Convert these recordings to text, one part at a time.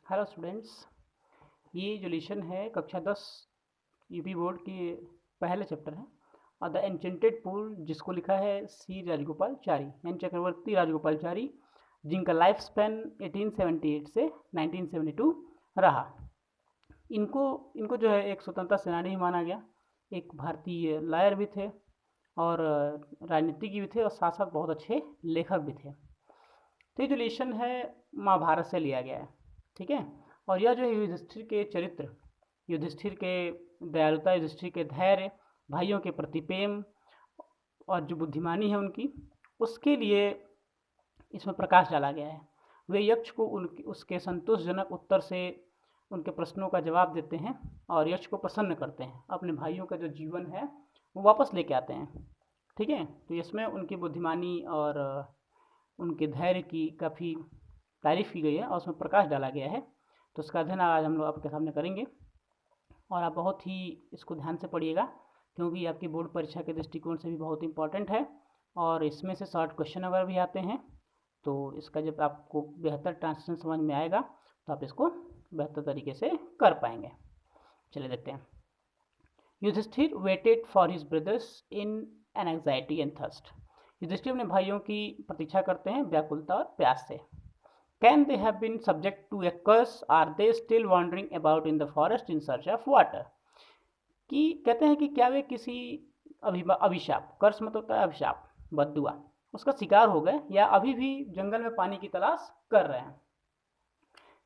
Hello students. ये जो lesson है कक्षा 10 यूपी बोर्ड के पहले चैप्टर है और द एन्चेंटेड पूल, जिसको लिखा है सी राजगोपालचारी यानी चक्रवर्ती राजगोपालचारी, जिनका लाइफ स्पैन 1878 से 1972 रहा। इनको इनको जो है एक स्वतंत्रता सेनानी भी माना गया, एक भारतीय लॉयर भी थे और राजनीतिज्ञ भी थे और साथ साथ बहुत अच्छे लेखक भी थे। तो ये जो लेसन है महाभारत से लिया गया है, ठीक है। और यह जो है युधिष्ठिर के चरित्र, युधिष्ठिर के दयालुता, युधिष्ठिर के धैर्य, भाइयों के प्रति प्रेम और जो बुद्धिमानी है उनकी, उसके लिए इसमें प्रकाश डाला गया है। वे यक्ष को उसके संतोषजनक उत्तर से उनके प्रश्नों का जवाब देते हैं और यक्ष को प्रसन्न करते हैं, अपने भाइयों का जो जीवन है वो वापस लेके आते हैं, ठीक है। तो इसमें उनकी बुद्धिमानी और उनके धैर्य की काफ़ी तारीफ़ की गई है और उसमें प्रकाश डाला गया है। तो उसका अध्ययन आज हम लोग आपके सामने करेंगे और आप बहुत ही इसको ध्यान से पढ़िएगा, क्योंकि आपकी बोर्ड परीक्षा के दृष्टिकोण से भी बहुत इंपॉर्टेंट है और इसमें से शॉर्ट क्वेश्चन अगर भी आते हैं तो इसका जब आपको बेहतर ट्रांसलेशन समझ में आएगा तो आप इसको बेहतर तरीके से कर पाएंगे। चलिए देखते हैं। Yudhishthir waited for his brothers in an anxiety and thirst. Yudhishthir अपने भाइयों की प्रतीक्षा करते हैं व्याकुलता और प्यास से। Can they have been subject to a curse? Are they still wandering about in the forest in search of water? कि कहते हैं कि क्या वे किसी अभिशाप, कर्स मतलब होता है अभिशाप, बद्दुआ, उसका शिकार हो गए या अभी भी जंगल में पानी की तलाश कर रहे हैं।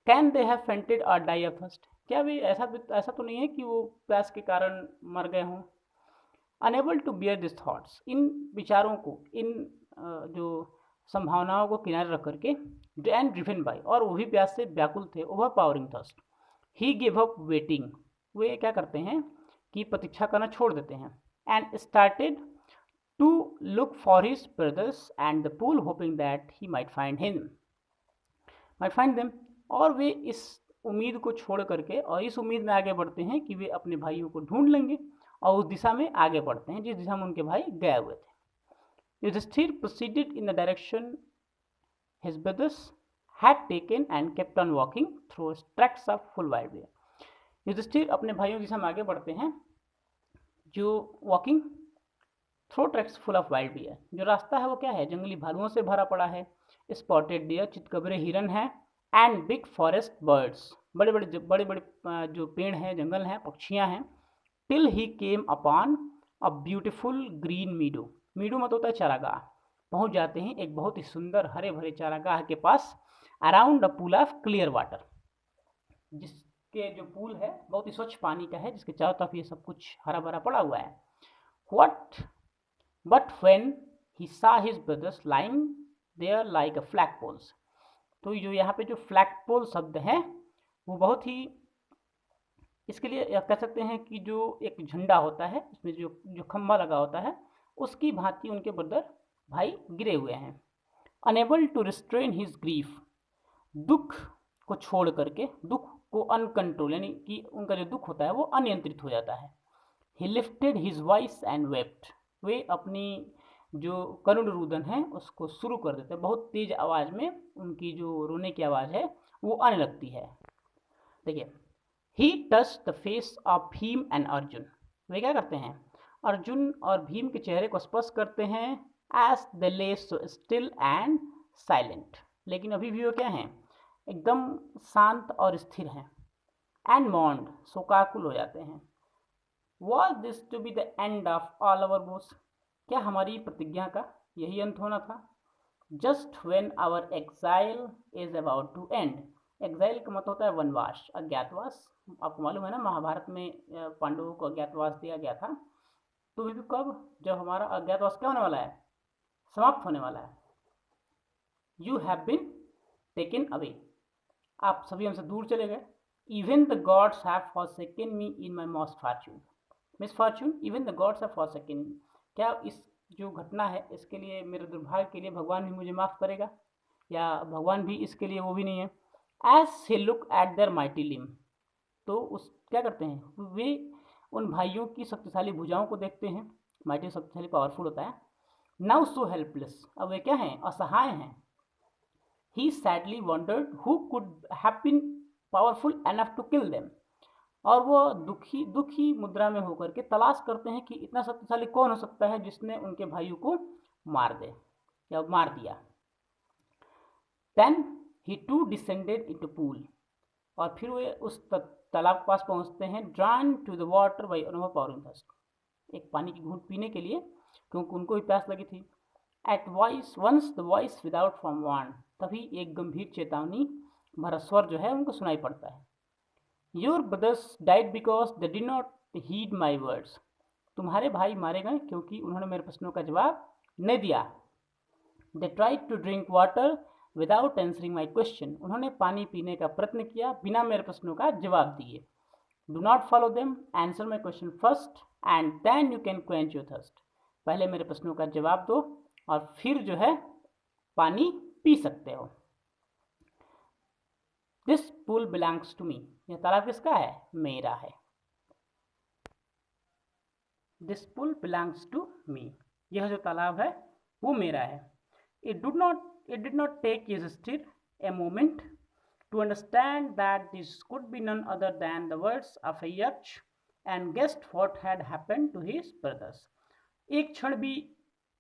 कैन दे हैव फेंटेड और डाई ऑफ थर्स्ट? क्या वे ऐसा तो नहीं है कि वो प्यास के कारण मर गए हों। Unable to bear this thoughts, इन विचारों को, इन जो संभावनाओं को किनारे रख करके, एंड ड्रिवन बाय, और वो भी प्यास से व्याकुल थे, overpowering thirst, he give up waiting, वे क्या करते हैं कि प्रतीक्षा करना छोड़ देते हैं, and started to look for his brothers and the pool, hoping that he might find them, और वे इस उम्मीद को छोड़ करके और इस उम्मीद में आगे बढ़ते हैं कि वे अपने भाइयों को ढूंढ लेंगे और उस दिशा में आगे बढ़ते हैं जिस दिशा में उनके भाई गए हुए थे। Yudhishthir proceeded in the direction his brothers had taken and kept on walking through tracts of full wild bear. Yudhishthir अपने भाइयों की दिशा में आगे बढ़ते हैं जो walking through tracks full of wild bear, जो रास्ता है वो क्या है, जंगली भालुओं से भरा पड़ा है। स्पॉटेड डियर, चितकबरे हिरन है, एंड बिग फॉरेस्ट बर्ड्स, बड़े बड़े जो पेड़ हैं, जंगल हैं, पक्षियां हैं। Till he came upon a beautiful green मीडो, मीडो मत होता है चारागाह, पहुंच जाते हैं एक बहुत ही सुंदर हरे भरे चारागाह के पास। Around a pool of clear water, जिसके जो पूल है बहुत ही स्वच्छ पानी का है, जिसके चारों तरफ ये सब कुछ हरा भरा पड़ा हुआ है। What but when he saw his brothers lying there like a flag poles, तो जो यहाँ पे जो फ्लैग पोल शब्द है वो बहुत ही, इसके लिए कह सकते हैं कि जो एक झंडा होता है उसमें जो खंभा लगा होता है उसकी भांति उनके ब्रदर भाई गिरे हुए हैं। Unable to restrain his grief, दुख को छोड़ करके, दुख को अनकंट्रोल, यानी कि उनका जो दुख होता है वो अनियंत्रित हो जाता है। He lifted his voice and wept, वे अपनी जो करुण रुदन है उसको शुरू कर देते हैं, बहुत तेज आवाज में उनकी जो रोने की आवाज है वो आने लगती है। देखिए, he touch the face of Bhim and Arjun, वे क्या करते हैं, अर्जुन और भीम के चेहरे को स्पर्श करते हैं। एज द ले स्टिल एंड साइलेंट, लेकिन अभी भी वो क्या हैं, एकदम शांत और स्थिर हैं। एंड मॉन्ड, शोकाकुल हो जाते हैं। Was this to be the end of all our vows, क्या हमारी प्रतिज्ञा का यही अंत होना था। Just when our exile is about to end, exile का मतलब होता है वनवास, अज्ञातवास। आपको मालूम है ना, महाभारत में पांडवों को अज्ञातवास दिया गया था, तो भी कब, जब हमारा अज्ञातवास क्या होने वाला है, समाप्त होने वाला है। You have been taken away, आप सभी हमसे दूर चले गए। Even the gods have forsaken me in my most fortune, misfortune, even the gods have forsaken me, क्या इस जो घटना है इसके लिए, मेरे दुर्भाग्य के लिए भगवान भी मुझे माफ़ करेगा, या भगवान भी इसके लिए वो भी नहीं है। As he look at their mighty limb, तो उस क्या करते हैं वे उन भाइयों की शक्तिशाली भुजाओं को देखते हैं, माइटी शक्तिशाली पावरफुल होता है। नाउ सो हेल्पलेस, अब वे क्या हैं, असहाय हैं। He sadly wondered who could have been powerful enough to kill them, और वो दुखी मुद्रा में होकर के तलाश करते हैं कि इतना शक्तिशाली कौन हो सकता है जिसने उनके भाइयों को मार दे या मार दिया। Then he too descended into pool, और फिर वे उस तालाब के पास पहुंचते हैं, drawn to the water by overpowering thirst, एक पानी की घूंट पीने के लिए, क्योंकि उनको भी प्यास लगी थी। At voice once the voice without from warn, तभी एक गंभीर चेतावनी भरा स्वर जो है उनको सुनाई पड़ता है। Your brothers died because they did not heed my words, तुम्हारे भाई मारे गए क्योंकि उन्होंने मेरे प्रश्नों का जवाब नहीं दिया। They tried to drink water without answering my question, उन्होंने पानी पीने का प्रयत्न किया बिना मेरे प्रश्नों का जवाब दिए। Do not follow them, answer my question first and then you can quench your thirst, पहले मेरे प्रश्नों का जवाब दो और फिर जो है पानी पी सकते हो। This pool belongs to me, यह तालाब किसका है? मेरा है। This pool belongs to me, यह जो तालाब है वो मेरा है। It did not take Yudhishthir a moment to understand that this could be none other than the words of a yaksh and guessed what had happened to his brothers. एक क्षण भी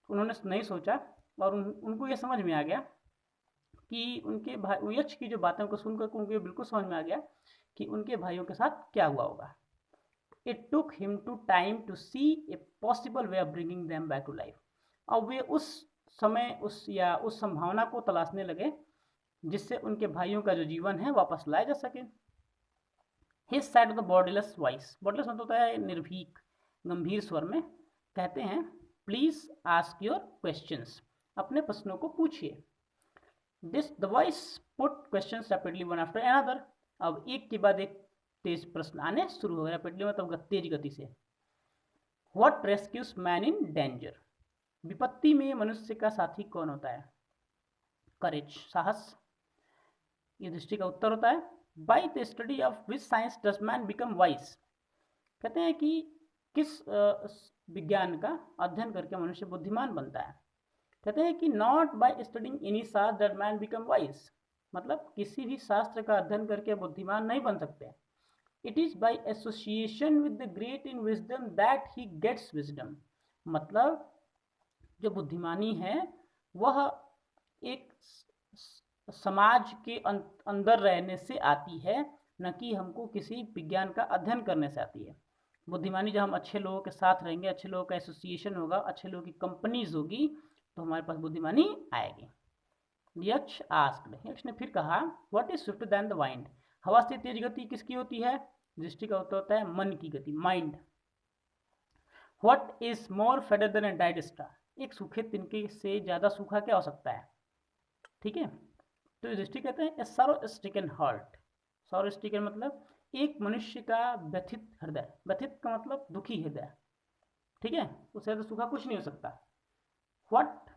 उन्होंने नहीं सोचा और उनको ये समझ में आ गया कि उनके भाई यक्ष की जो बातों को सुनकर उनको बिल्कुल समझ में आ गया कि उनके भाइयों के साथ क्या हुआ होगा। It took him time to see a possible way of bringing them back to life. और वे उस समय उस संभावना को तलाशने लगे जिससे उनके भाइयों का जो जीवन है वापस लाया जा सके। He said with a bodiless voice, bodiless मतलब होता है निर्भीक, गंभीर स्वर में कहते हैं, प्लीज आस्क योर क्वेश्चंस, अपने प्रश्नों को पूछिए। The voice put questions rapidly one after another, अब एक के बाद एक तेज प्रश्न आने शुरू हो गए, रैपिडली मतलब तेज गति से। What rescues man in danger, विपत्ति में मनुष्य का साथी कौन होता है? करेज, साहस, ये दृष्टि का उत्तर होता है। By the study of which science does man become wise, कहते हैं कि किस विज्ञान का अध्ययन करके मनुष्य बुद्धिमान बनता है? कहते हैं कि नॉट बाय स्टडिंग एनी शास्त्र डज मैन बिकम वाइज, मतलब किसी भी शास्त्र का अध्ययन करके बुद्धिमान नहीं बन सकते। It is by association with the great in wisdom that he gets wisdom, मतलब जो बुद्धिमानी है वह एक समाज के अंदर रहने से आती है, न कि हमको किसी विज्ञान का अध्ययन करने से आती है। बुद्धिमानी जब हम अच्छे लोगों के साथ रहेंगे, अच्छे लोगों का एसोसिएशन होगा, अच्छे लोगों की कंपनीज होगी, तो हमारे पास बुद्धिमानी आएगी। यक्ष आस्क्ड, यक्ष ने फिर कहा, what is swifter than the wind, हवा से तेज गति किसकी होती है? दृष्टि का उत्तर होता है मन की गति, mind. What is more fader than a डाइड स्टार, एक सूखे तिनके से ज्यादा सूखा क्या हो सकता है? ठीक है, तो दृष्टि कहते हैं sorrow stricken heart, sorrow stricken मतलब एक मनुष्य का व्यथित हृदय, व्यथित का मतलब दुखी हृदय, ठीक है, उससे ज्यादा सूखा कुछ नहीं हो सकता। What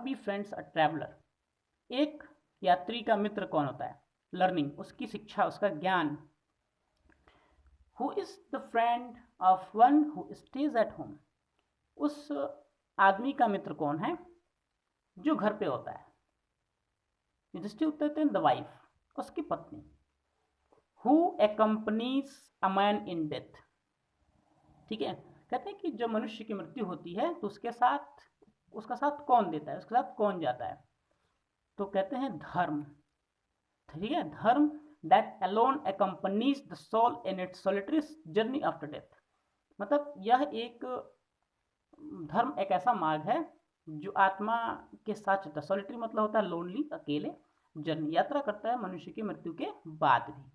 be friends a traveller, एक यात्री का मित्र कौन होता है? लर्निंग, उसकी शिक्षा, उसका ज्ञान। Who is the friend of one who stays at home, उस आदमी का मित्र कौन है जो घर पे होता है? युधिष्ठिर उत्तर देते हैं द वाइफ, उसकी पत्नी। Who accompanies a man in death, ठीक है, कहते हैं कि जब मनुष्य की मृत्यु होती है तो उसका साथ कौन देता है, उसके साथ कौन जाता है? तो कहते हैं धर्म, ठीक है, धर्म that alone accompanies the soul in its solitary journey after death, मतलब यह एक धर्म एक ऐसा मार्ग है जो आत्मा के साथ चलता है। सॉलिटरी मतलब होता है लोनली, अकेले, जर्नी, यात्रा करता है मनुष्य की मृत्यु के बाद भी।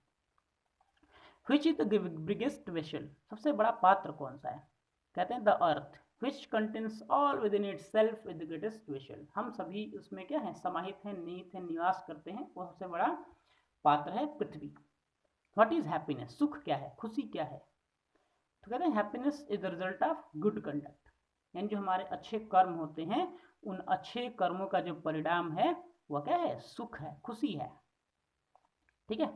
Which is the biggest vessel, सबसे बड़ा पात्र कौन सा है? कहते हैं the earth, which contains all within itself is the greatest vessel, हम सभी उसमें क्या है? समाहित हैं, निहित हैं, निवास करते हैं, वो सबसे बड़ा पात्र है पृथ्वी। व्हाट इज हैप्पीनेस, सुख क्या है, खुशी क्या है? तो कहते हैं happiness is the result of good conduct, यानी जो हमारे अच्छे कर्म होते हैं उन अच्छे कर्मों का जो परिणाम है वह क्या है? सुख है, खुशी है, ठीक है।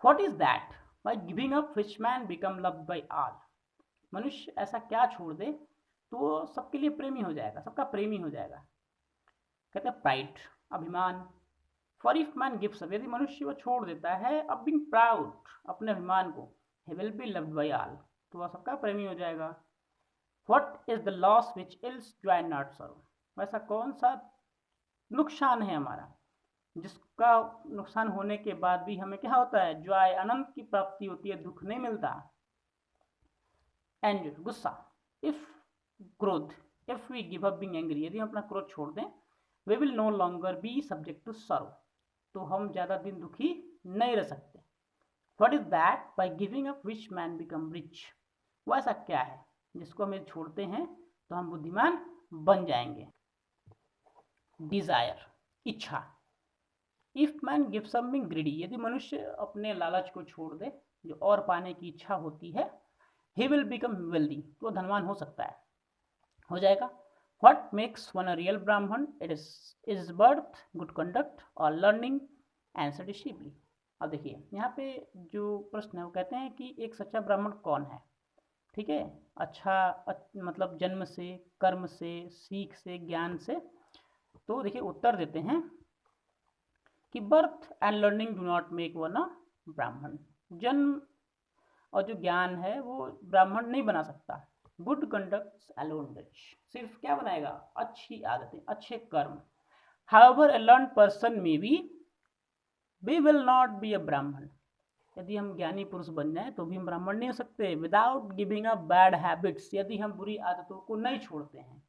What is that by giving up which man become loved by all, मनुष्य ऐसा क्या छोड़ दे तो वो सबके लिए प्रेमी हो जाएगा, सबका प्रेमी हो जाएगा? कहते हैं प्राइड, अभिमान। For if man gives up, यदि मनुष्य वो छोड़ देता है, अब बीइंग प्राउड, अपने अभिमान को, he will be loved by all, तो वह सबका प्रेमी हो जाएगा। What is the loss which ills joy not serve, वैसा कौन सा नुकसान है हमारा जिसका नुकसान होने के बाद भी हमें क्या होता है, जॉय, आनंद की प्राप्ति होती है, दुख नहीं मिलता। एंजर, गुस्सा। इफ क्रोध, if we give up being angry, यदि हम अपना क्रोध छोड़ दें, we will no longer be subject to serve, तो हम ज्यादा दिन दुखी नहीं रह सकते। What is that by giving up which man become rich, वो ऐसा क्या है जिसको हम छोड़ते हैं तो हम बुद्धिमान बन जाएंगे। डिजायर, इच्छा। If man gives up being greedy, यदि मनुष्य अपने लालच को छोड़ दे, जो और पाने की इच्छा होती है, ही विल बिकम वेल्दी, तो धनवान हो सकता है, हो जाएगा। What makes one a real Brahmin, it is birth, good conduct और लर्निंग एंसर डिस्टिंक्टली। अब देखिए यहाँ पे जो प्रश्न है वो कहते हैं कि एक सच्चा ब्राह्मण कौन है, ठीक है, मतलब जन्म से, कर्म से, सीख से, ज्ञान से। तो देखिए उत्तर देते हैं कि birth and learning do not make one a Brahmin, जन्म और जो ज्ञान है वो ब्राह्मण नहीं बना सकता। गुड कंडक्ट अलोन डज, सिर्फ क्या बनाएगा, अच्छी आदतें, अच्छे कर्म। However a learn person may be, we will not be a Brahmin, यदि हम ज्ञानी पुरुष बन जाएं तो भी हम ब्राह्मण नहीं हो सकते। Without giving up bad habits, यदि हम बुरी आदतों को नहीं छोड़ते हैं।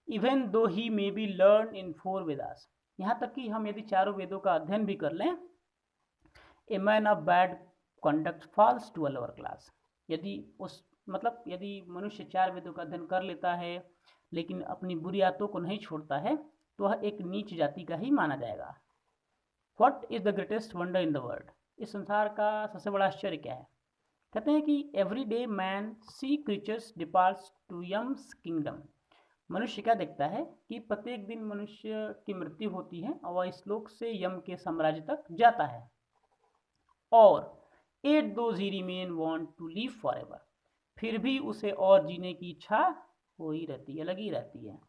Even though he may be learn in 4 Vedas, यहाँ तक कि हम यदि चारों वेदों का अध्ययन भी कर लें, a man of bad conduct falls to a lower class, यदि उस मतलब यदि मनुष्य 4 वेदों का अध्ययन कर लेता है लेकिन अपनी बुरी आदतों को नहीं छोड़ता है तो वह एक नीच जाति का ही माना जाएगा। What is the greatest wonder in the world, इस संसार का सबसे बड़ा आश्चर्य क्या है। कहते हैं कि every day man see creatures departs to Yama's kingdom, मनुष्य क्या देखता है कि प्रत्येक दिन मनुष्य की मृत्यु होती है और वह इस लोक से यम के साम्राज्य तक जाता है। और at those he remain want to live forever, फिर भी उसे और जीने की इच्छा हो ही रहती है, लगी रहती है।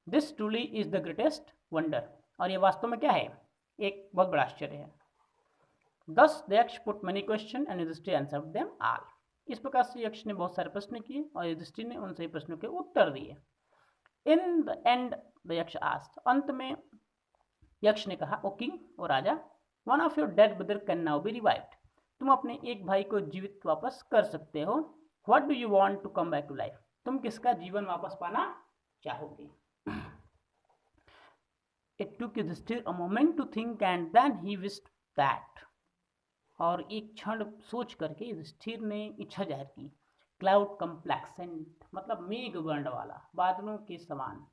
This truly is the greatest wonder, और ये वास्तव में क्या है, एक बहुत बड़ा आश्चर्य है। Thus the Yaksha put many question and Yudhishthira answered them all, इस प्रकार से यक्ष ने बहुत सारे प्रश्न किए और युधिष्ठिर ने उन सभी प्रश्नों के उत्तर दिए। In the end the Yaksha asked, अंत में यक्ष ने कहा, ओ किंग, ओ राजा, one of your dead brother can now be revived, तुम अपने एक भाई को जीवित वापस कर सकते हो। What do you want to come back to life, तुम किसका जीवन वापस पाना चाहोगे। It took Yudhishthira a moment to think and then he wished that, और एक क्षण सोच करके युधिष्ठिर ने इच्छा जाहिर की। क्लाउड कम्प्लेक्सेंट, मतलब मेघ वर्ण वाला, बादलों के समान।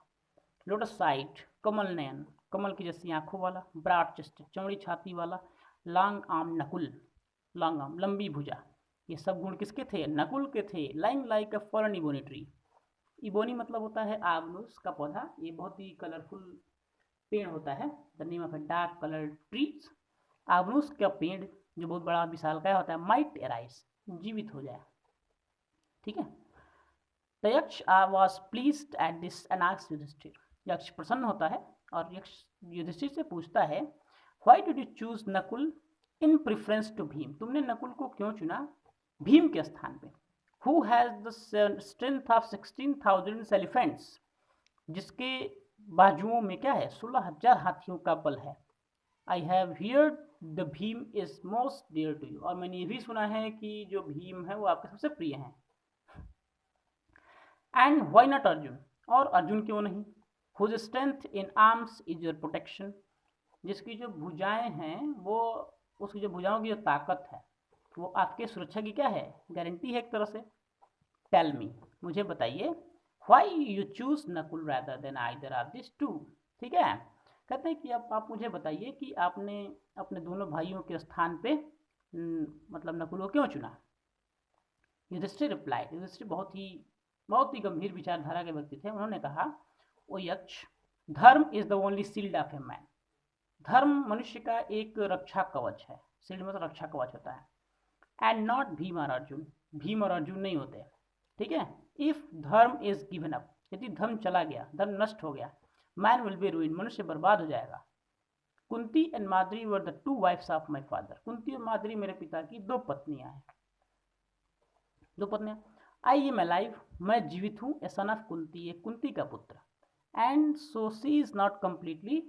लोटस साइड, कमल नयन, कमल की जैसी आंखों वाला। ब्रॉड चेस्ट, चौड़ी छाती वाला। Long arm, Nakul, long arm, लंबी भुजा। ये सब गुण किसके थे, नकुल के थे। Lying like a foreign ebony tree, ebony मतलब होता है आगनूस का पौधा, ये बहुत ही कलरफुल पेड़ होता है। The name of a dark colour trees, आगनूस का पेड़ जो बहुत बड़ा विशालकाय होता है। माइट एराइज, जीवित हो जाए, ठीक है। The Yaksha was pleased at this and asked Yudhishthira, Yaksha प्रसन्न होता है और यक्ष युधिष्ठिर से पूछता है, why did you choose Nakul in preference to Bhima, तुमने नकुल को क्यों चुना भीम के स्थान पे। Who has the strength of 16,000 elephants, जिसके बाजुओं में क्या है, 16,000 हाथियों का बल है। I have heard the Bhima is most dear to you, और मैंने ये भी सुना है कि जो भीम है वो आपके सबसे प्रिय हैं। एंड व्हाई नॉट अर्जुन, और अर्जुन क्यों नहीं। Whose strength in arms is your protection, जिसकी जो भुजाएं हैं वो, उसकी जो भुजाओं की जो ताकत है वो आपके सुरक्षा की क्या है, गारंटी है एक तरह से। टेल मी, मुझे बताइए, why you choose Nakul rather than either of this two, ठीक है। कहते हैं कि अब आप मुझे बताइए कि आपने अपने दोनों भाइयों के स्थान पे मतलब नकुल को क्यों चुना। युधिष्ठिर रिप्लाइड, युधिष्ठिर बहुत ही गंभीर विचारधारा के व्यक्ति थे। उन्होंने कहा, ओ यक्ष, धर्म is the only shield of a man, धर्म मनुष्य का एक रक्षा कवच है। शील्ड मतलब रक्षा कवच होता है। एंड नॉट भीम और अर्जुन, भीम और अर्जुन नहीं होते, ठीक है। इफ धर्म इज गिवन अप, यदि धर्म चला गया, धर्म नष्ट हो गया, मैन विल बी रूइन, मनुष्य बर्बाद हो जाएगा। Kunti and Madri were the 2 wives of my father. Kunti और माद्री मेरे पिता की 2 पत्नियां हैं, 2 पत्नियां। आई एम अलाइव, मैं जीवित हूँ, ए सन ऑफ कुंती, एक कुंती का पुत्र। And so she is not completely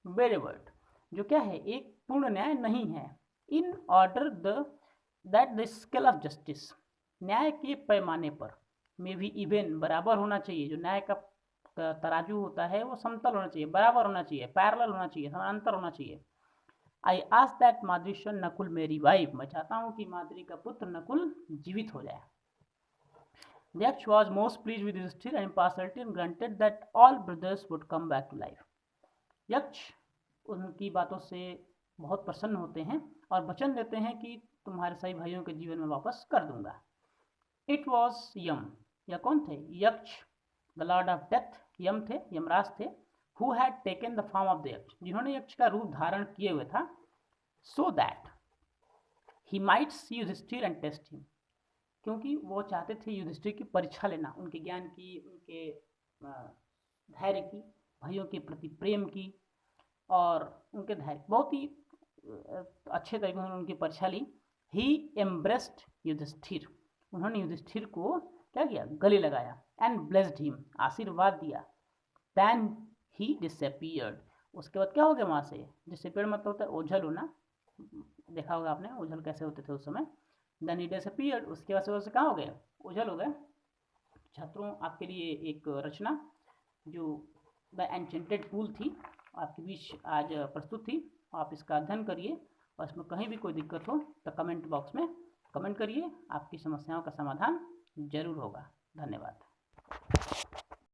be rewarded, जो क्या है, एक पूर्ण न्याय नहीं है। In order that the scale of justice, न्याय के पैमाने पर, में भी इवन, बराबर होना चाहिए। जो न्याय का तराजू होता है वो समतल होना चाहिए, बराबर होना चाहिए, पैरेलल होना चाहिए, समानांतर होना चाहिए। आई आस्क दैट माद्री सन नकुल मेरी वाइफ, मैं चाहता हूँ कि माद्री का पुत्र नकुल जीवित हो जाए। Yaksh was most pleased with his skill and impartiality and granted that all brothers would come back to life. यक्ष उनकी बातों से बहुत प्रसन्न होते हैं और वचन देते हैं कि तुम्हारे सभी भाइयों के जीवन में वापस कर दूंगा। इट वॉज यम, या कौन थे, Yaksha, the lord of death, Yama थे, यमराज थे, who had taken the form of the Yaksha, जिन्होंने यक्ष का रूप धारण किए हुए था, so that he might see Yudhishthira and test him, क्योंकि वो चाहते थे युधिष्ठिर की परीक्षा लेना, उनके ज्ञान की, उनके धैर्य की, भाइयों के प्रति प्रेम की और उनके धैर्य, बहुत ही अच्छे तरीके से उनकी परीक्षा ली। ही एम्ब्रेस्ड युधिष्ठिर, उन्होंने युधिष्ठिर को क्या किया, गले लगाया। एंड ब्लेस्ड हिम, आशीर्वाद दिया। देन ही डिसअपीयर्ड, उसके बाद क्या हो गया वहाँ से, डिसअपीयर्ड मतलब होता है ओझल होना, देखा होगा आपने ओझल कैसे होते थे उस समय। देन ही डिसअपीयर्ड, उसके बाद से कहाँ हो गए, ओझल हो गए। छात्रों, आपके लिए एक रचना जो द एन्चेंटेड पूल थी, आपके बीच आज प्रस्तुत थी। आप इसका अध्ययन करिए और इसमें कहीं भी कोई दिक्कत हो तो कमेंट बॉक्स में कमेंट करिए, आपकी समस्याओं का समाधान जरूर होगा। धन्यवाद।